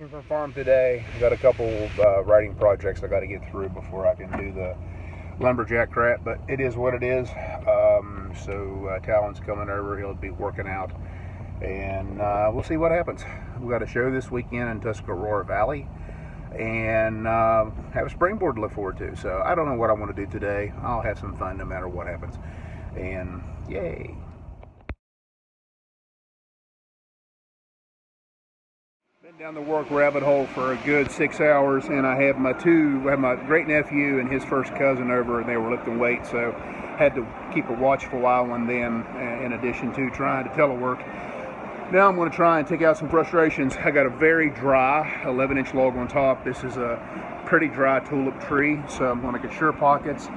Working from farm today. Got a couple writing projects I got to get through before I can do the lumberjack crap, but it is what it is. Talon's coming over. He'll be working out, and we'll see what happens. We got a show this weekend in Tuscarora Valley, and have a springboard to look forward to. So I don't know what I want to do today. I'll have some fun no matter what happens, and yay. Been down the work rabbit hole for a good 6 hours, and I have my great nephew and his first cousin over, and they were lifting weights, so had to keep a watchful eye on them in addition to trying to telework. Now I'm going to try and take out some frustrations. I got a very dry 11-inch log on top. This is a pretty dry tulip tree, so I'm going to get sure pockets,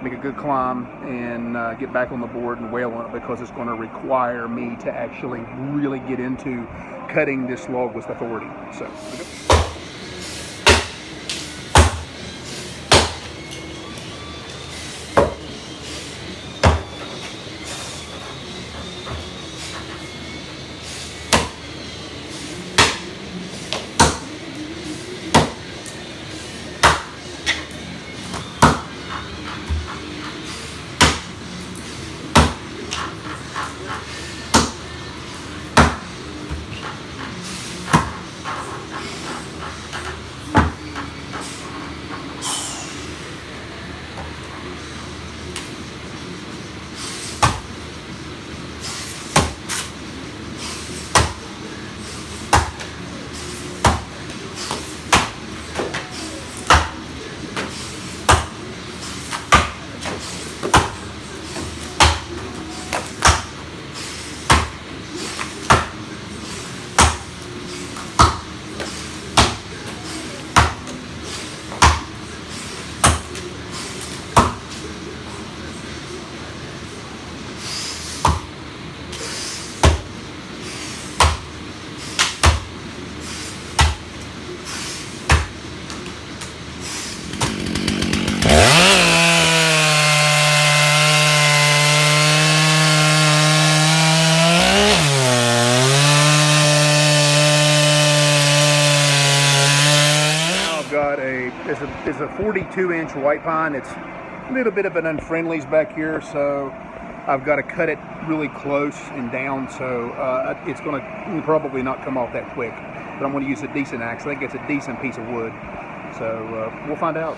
make a good climb, and get back on the board and wail on it, because it's going to require me to actually really get into cutting this log with authority. So. It's a 42-inch white pine. It's a little bit of an unfriendlies back here, so I've got to cut it really close and down, so it's going to probably not come off that quick. But I'm going to use a decent axe. I think it's a decent piece of wood, so we'll find out.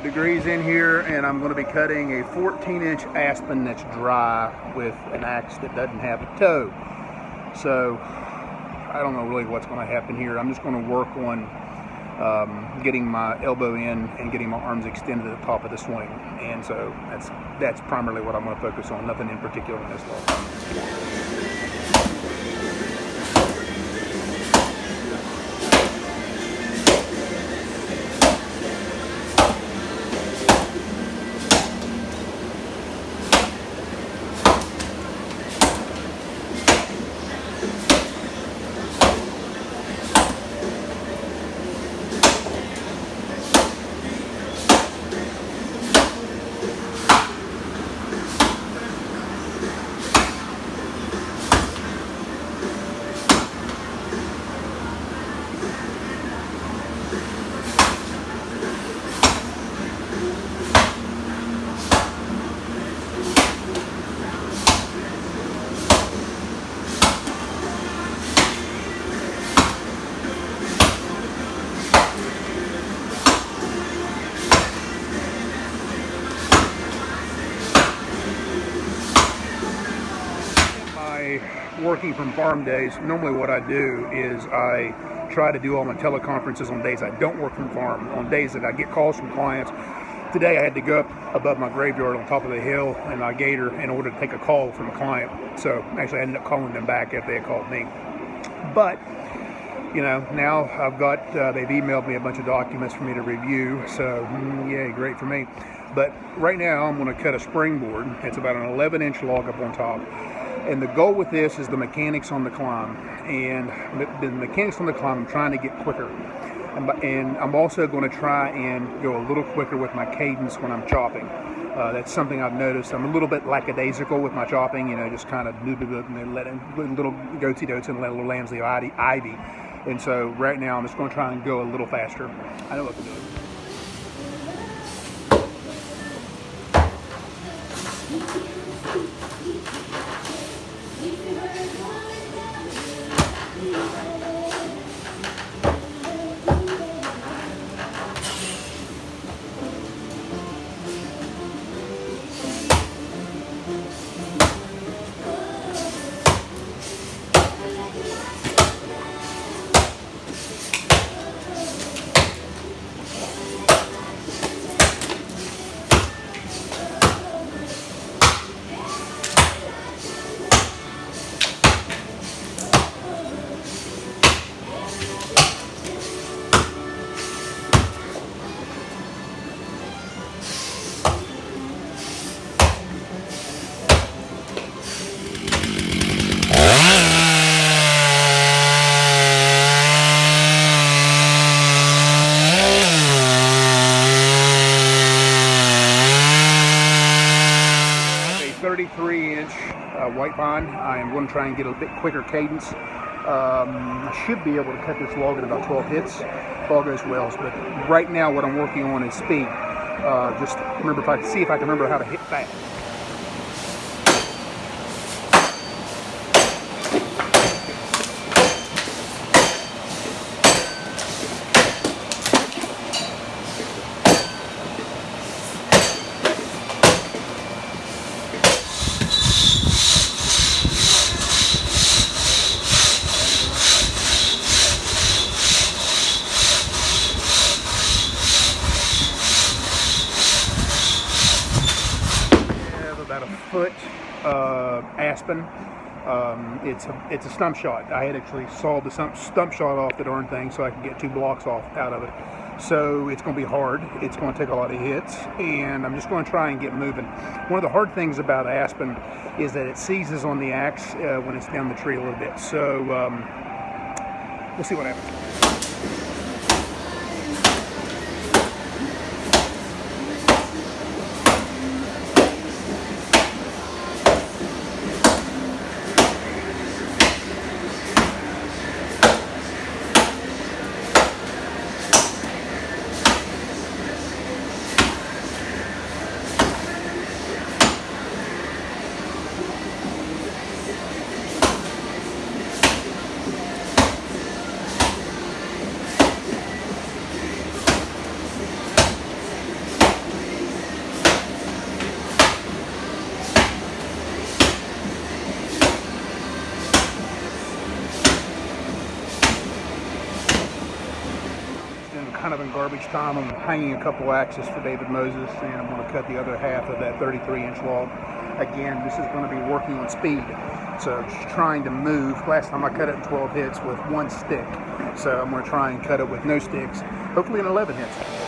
Degrees in here, and I'm going to be cutting a 14-inch aspen that's dry with an axe that doesn't have a toe. So I don't know really what's going to happen here. I'm just going to work on getting my elbow in and getting my arms extended to the top of the swing, and so that's primarily what I'm going to focus on. Nothing in particular in this log. my working from farm days, normally what I do is I try to do all my teleconferences on days I don't work from farm, on days that I get calls from clients. Today I had to go up above my graveyard on top of the hill in my gator in order to take a call from a client. So actually I ended up calling them back after they had called me. But you know, now I've got, they've emailed me a bunch of documents for me to review, so yay, great for me. But right now I'm going to cut a springboard. It's about an 11-inch log up on top. And the goal with this is the mechanics on the climb. And the mechanics on the climb, I'm trying to get quicker. And I'm also going to try and go a little quicker with my cadence when I'm chopping. That's something I've noticed. I'm a little bit lackadaisical with my chopping, you know, just kind of and letting little goatsy dotes and let little lambs leave ivy. And so right now I'm just going to try and go a little faster. I know what to do. White pine. I am going to try and get a bit quicker cadence. I should be able to cut this log in about 12 hits if all goes well. But right now what I'm working on is speed. Just remember, if I can remember how to hit fast. About a foot aspen. It's a stump shot. I had actually sawed the stump shot off the darn thing so I could get 2 blocks off out of it. So it's going to be hard. It's going to take a lot of hits, and I'm just going to try and get moving. One of the hard things about aspen is that it seizes on the axe when it's down the tree a little bit. So we'll see what happens. Kind of in garbage time. I'm hanging a couple axes for David Moses, and I'm going to cut the other half of that 33-inch log. Again, this is going to be working on speed, so just trying to move. Last time I cut it in 12 hits with 1 stick, so I'm going to try and cut it with no sticks, hopefully in 11 hits.